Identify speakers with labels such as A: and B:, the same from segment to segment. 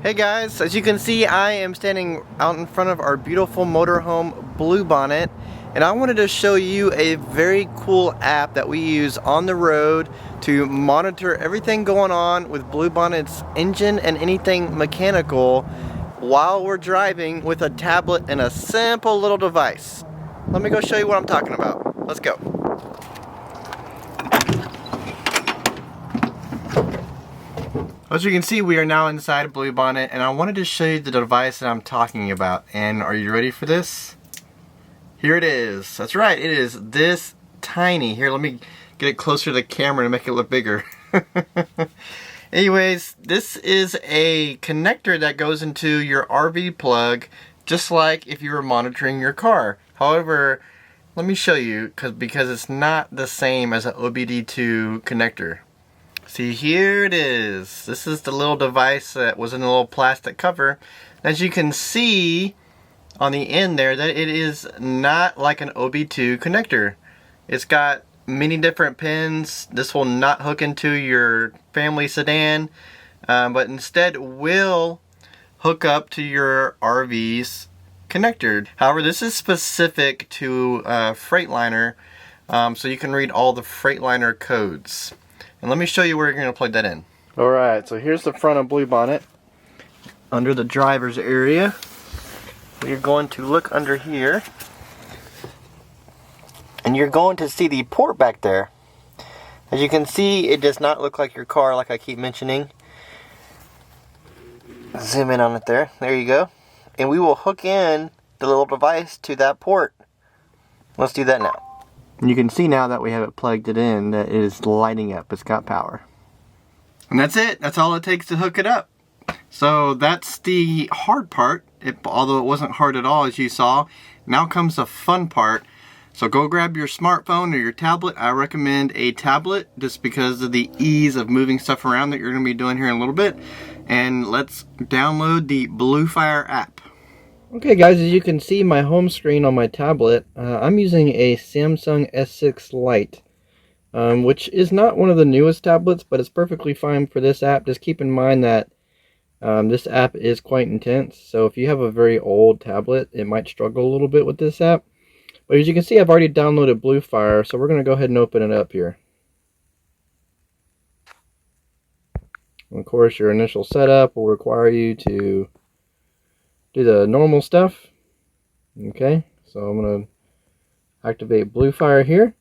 A: Hey guys, as you can see, I am standing out in front of our beautiful motorhome Bluebonnet, and I wanted to show you a very cool app that we use on the road to monitor everything going on with Bluebonnet's engine and anything mechanical while we're driving with a tablet and a simple little device. Let me go show you what I'm talking about. Let's go. As you can see, we are now inside Bluebonnet, and I wanted to show you the device that I'm talking about. And are you ready for this? Here it is. That's right, it is this tiny. Here, let me get it closer to the camera to make it look bigger. Anyways, this is a connector that goes into your RV plug, just like if you were monitoring your car. However, let me show you, because it's not the same as an OBD2 connector. See, here it is. This is the little device that was in a little plastic cover. As you can see on the end there, that it is not like an OB2 connector. It's got many different pins. This will not hook into your family sedan, but instead will hook up to your RV's connector. However, this is specific to Freightliner, so you can read all the Freightliner codes. And let me show you where you're going to plug that in. Alright, so here's the front of Bluebonnet. Under the driver's area, you're going to look under here, and you're going to see the port back there. As you can see, it does not look like your car, like I keep mentioning. Zoom in on it there. There you go. And we will hook in the little device to that port. Let's do that now. And you can see now that we have it plugged in that it is lighting up. It's got power. And that's it. That's all it takes to hook it up. So that's the hard part, although it wasn't hard at all as you saw. Now comes the fun part. So go grab your smartphone or your tablet. I recommend a tablet just because of the ease of moving stuff around that you're going to be doing here in a little bit. And let's download the BlueFire app. Okay guys, as you can see my home screen on my tablet, I'm using a Samsung S6 Lite, which is not one of the newest tablets, but it's perfectly fine for this app. Just keep in mind that this app is quite intense, so if you have a very old tablet, it might struggle a little bit with this app. But as you can see, I've already downloaded BlueFire, so we're going to go ahead and open it up here. And of course, your initial setup will require you to do the normal stuff. Okay, so I'm going to activate BlueFire here.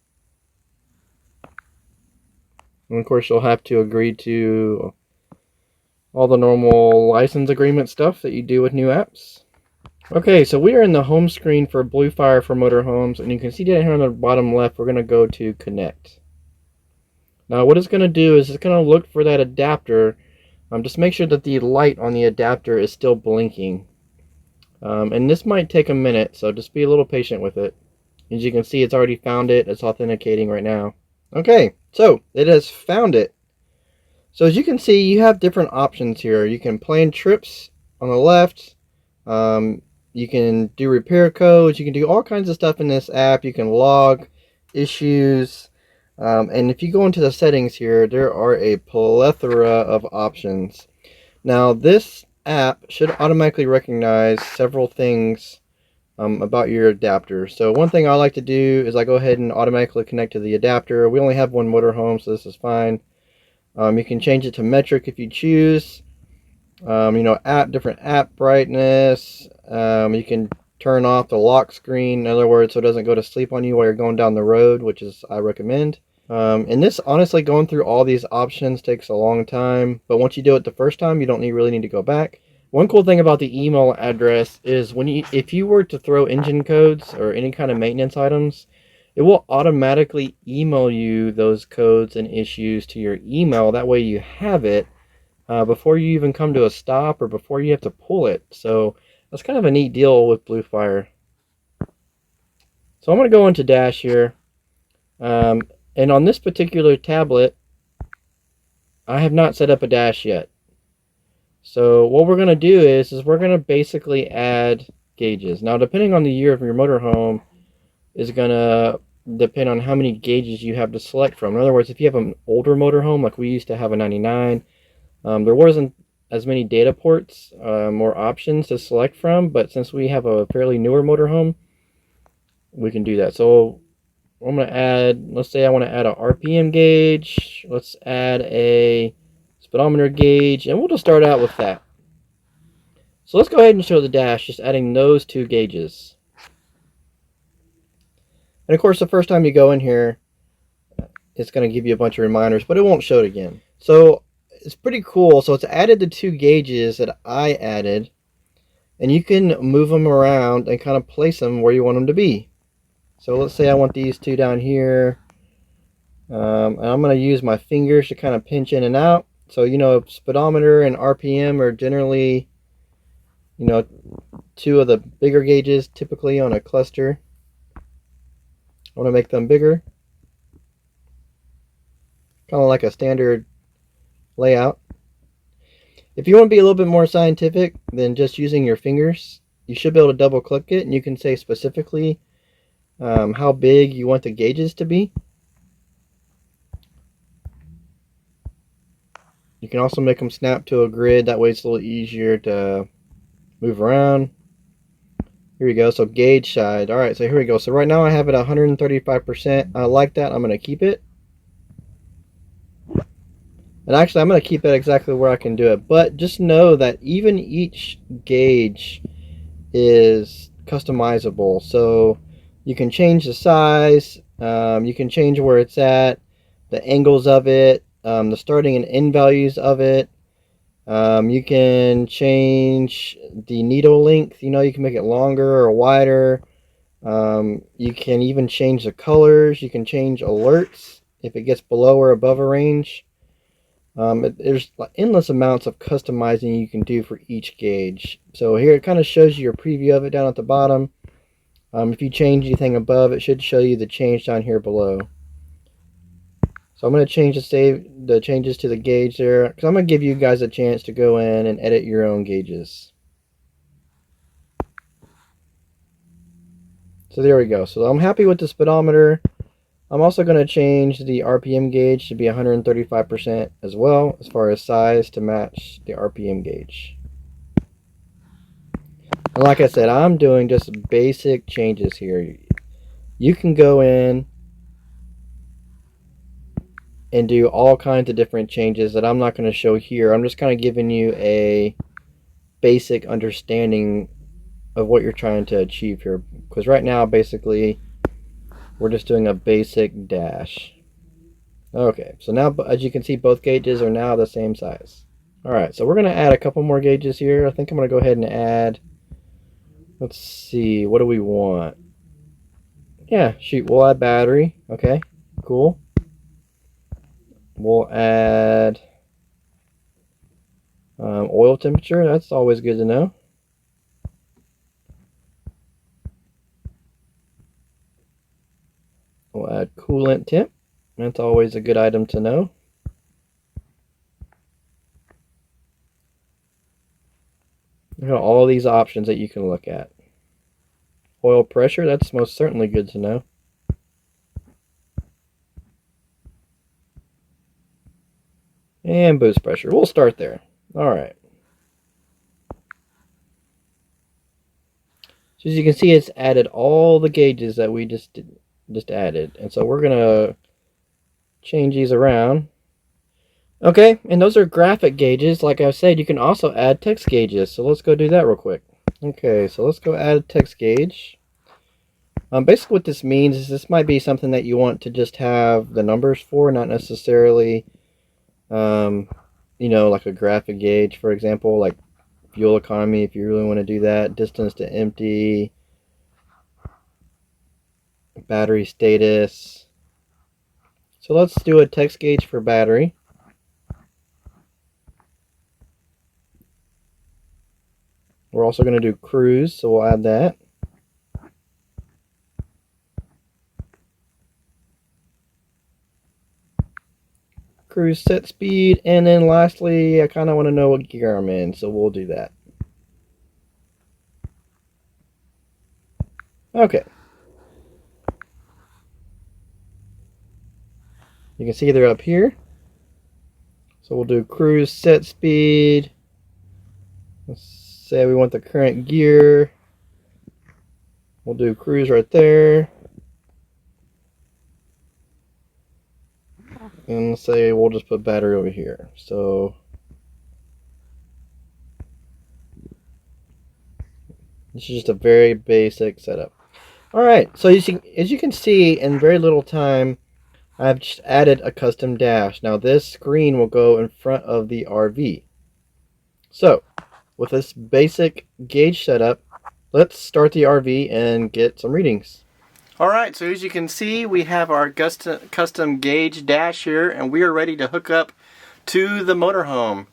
A: And of course you'll have to agree to all the normal license agreement stuff that you do with new apps. Okay, so we are in the home screen for BlueFire for Motorhomes, and you can see down here on the bottom left, we're going to go to Connect. Now what it's going to do is it's going to look for that adapter. Just make sure that the light on the adapter is still blinking. And this might take a minute, so just be a little patient with it. As you can see, it's already found it. It's authenticating right now. Okay, so it has found it. So as you can see, you have different options here. You can plan trips on the left. You can do repair codes. You can do all kinds of stuff in this app. You can log issues. And if you go into the settings here, there are a plethora of options. Now this app should automatically recognize several things about your adapter. So one thing I like to do is I go ahead and automatically connect to the adapter. We only have one motorhome, so this is fine. You can change it to metric if you choose. You know, different app brightness. You can turn off the lock screen, in other words, so it doesn't go to sleep on you while you're going down the road, which is I recommend. And this, honestly, going through all these options takes a long time, but once you do it the first time, you don't really need to go back. One cool thing about the email address is if you were to throw engine codes or any kind of maintenance items, it will automatically email you those codes and issues to your email. That way you have it before you even come to a stop or before you have to pull it. So that's kind of a neat deal with BlueFire. So I'm going to go into Dash here. And on this particular tablet, I have not set up a dash yet. So what we're going to do is we're going to basically add gauges. Now, depending on the year of your motorhome, is going to depend on how many gauges you have to select from. In other words, if you have an older motorhome, like we used to have a 99, there wasn't as many data ports, more options to select from, but since we have a fairly newer motorhome, we can do that. So I'm going to add, let's say I want to add a RPM gauge. Let's add a speedometer gauge, and we'll just start out with that. So let's go ahead and show the dash, just adding those two gauges. And of course, the first time you go in here, it's going to give you a bunch of reminders, but it won't show it again. So it's pretty cool. So it's added the two gauges that I added, and you can move them around and kind of place them where you want them to be. So let's say I want these two down here. And I'm going to use my fingers to kind of pinch in and out. So, you know, speedometer and RPM are generally, you know, two of the bigger gauges typically on a cluster. I want to make them bigger. Kind of like a standard layout. If you want to be a little bit more scientific than just using your fingers, you should be able to double click it and you can say specifically how big you want the gauges to be. You can also make them snap to a grid, that way it's a little easier to move around. Here we go, so gauge side. Alright, so here we go. So right now I have it 135%. I like that, I'm going to keep it. And actually I'm going to keep it exactly where I can do it. But just know that even each gauge is customizable. So you can change the size, you can change where it's at, the angles of it, the starting and end values of it. You can change the needle length, you know, you can make it longer or wider. You can even change the colors. You can change alerts if it gets below or above a range. There's endless amounts of customizing you can do for each gauge. So here it kind of shows you your preview of it down at the bottom. If you change anything above, it should show you the change down here below. So I'm going to change the changes to the gauge there, because I'm going to give you guys a chance to go in and edit your own gauges. So there we go. So I'm happy with the speedometer. I'm also going to change the RPM gauge to be 135% as well, as far as size to match the RPM gauge. And like I said, I'm doing just basic changes here. You can go in and do all kinds of different changes that I'm not going to show here. I'm just kind of giving you a basic understanding of what you're trying to achieve here. Because right now, basically, we're just doing a basic dash. Okay, so now, as you can see, both gauges are now the same size. Alright, so we're going to add a couple more gauges here. I think I'm going to go ahead and add, let's see, what do we want? Yeah, shoot, we'll add battery. Okay, cool. We'll add oil temperature. That's always good to know. We'll add coolant temp. That's always a good item to know. Look at all these options that you can look at. Oil pressure, that's most certainly good to know. And boost pressure. We'll start there. Alright. So as you can see, it's added all the gauges that we just added. And so we're going to change these around. Okay, and those are graphic gauges. Like I said, you can also add text gauges. So let's go do that real quick. Okay, so let's go add a text gauge. Basically what this means is this might be something that you want to just have the numbers for, not necessarily, you know, like a graphic gauge, for example, like fuel economy, if you really want to do that, distance to empty, battery status. So let's do a text gauge for battery. We're also going to do cruise, so we'll add that. Cruise set speed, and then lastly, I kind of want to know what gear I'm in, so we'll do that. Okay. You can see they're up here. So we'll do cruise set speed. Let's say we want the current gear. We'll do cruise right there. And say we'll just put battery over here. So this is just a very basic setup. Alright, so as you can see, in very little time, I've just added a custom dash. Now this screen will go in front of the RV. So, with this basic gauge setup, let's start the RV and get some readings. Alright, so as you can see, we have our custom gauge dash here, and we are ready to hook up to the motorhome.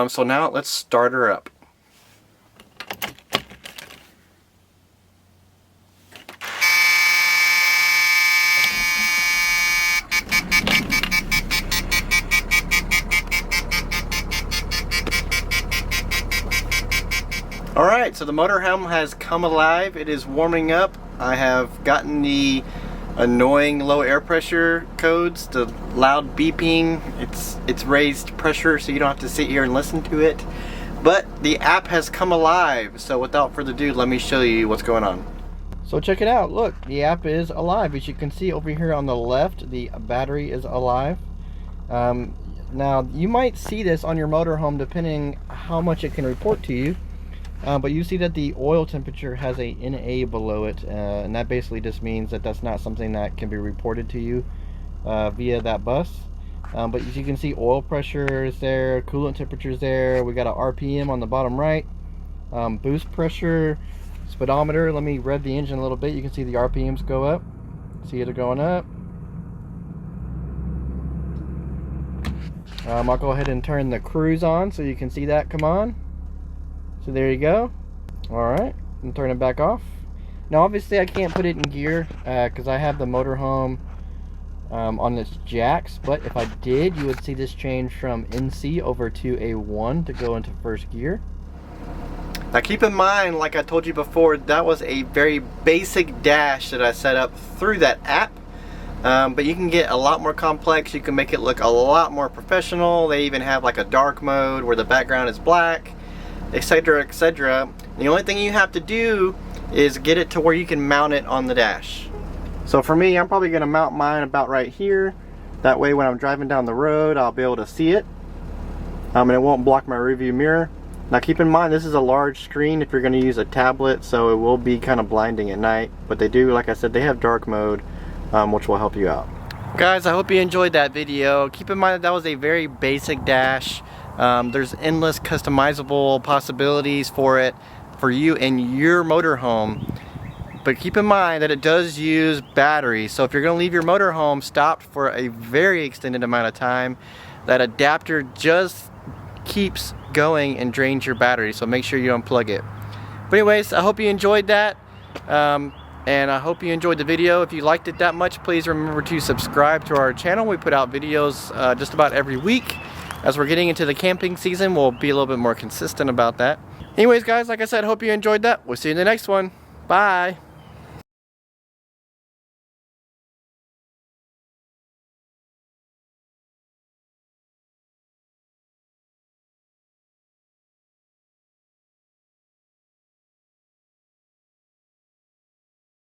A: So now let's start her up. Alright, so the motorhome has come alive. It is warming up. I have gotten the annoying low air pressure codes, the loud beeping. It's raised pressure so you don't have to sit here and listen to it. But the app has come alive. So without further ado, let me show you what's going on. So check it out. Look, the app is alive. As you can see over here on the left, the battery is alive. Now, you might see this on your motorhome depending how much it can report to you. But you see that the oil temperature has a NA below it, and that basically just means that that's not something that can be reported to you via that bus. But as you can see, oil pressure is there, coolant temperature is there. We got a RPM on the bottom right, boost pressure, speedometer. Let me rev the engine a little bit. You can see the RPMs go up. See it going up. I'll go ahead and turn the cruise on so you can see that come on. So there you go. Alright, and turn it back off. Now obviously I can't put it in gear because I have the motorhome on this jacks, but if I did, you would see this change from NC over to A1 to go into first gear. Now keep in mind, like I told you before, that was a very basic dash that I set up through that app. But you can get a lot more complex. You can make it look a lot more professional. They even have like a dark mode where the background is black, etc, etc. The only thing you have to do is get it to where you can mount it on the dash. So for me, I'm probably going to mount mine about right here. That way when I'm driving down the road, I'll be able to see it. And it won't block my rearview mirror. Now keep in mind, this is a large screen if you're going to use a tablet, so it will be kind of blinding at night. But they do, like I said, they have dark mode, which will help you out. Guys, I hope you enjoyed that video. Keep in mind that was a very basic dash. There's endless customizable possibilities for it, for you and your motorhome. But keep in mind that it does use battery. So if you're going to leave your motorhome stopped for a very extended amount of time, that adapter just keeps going and drains your battery. So make sure you unplug it. But anyways, I hope you enjoyed that. And I hope you enjoyed the video. If you liked it that much, please remember to subscribe to our channel. We put out videos just about every week. As we're getting into the camping season, we'll be a little bit more consistent about that. Anyways, guys, like I said, hope you enjoyed that. We'll see you in the next one. Bye.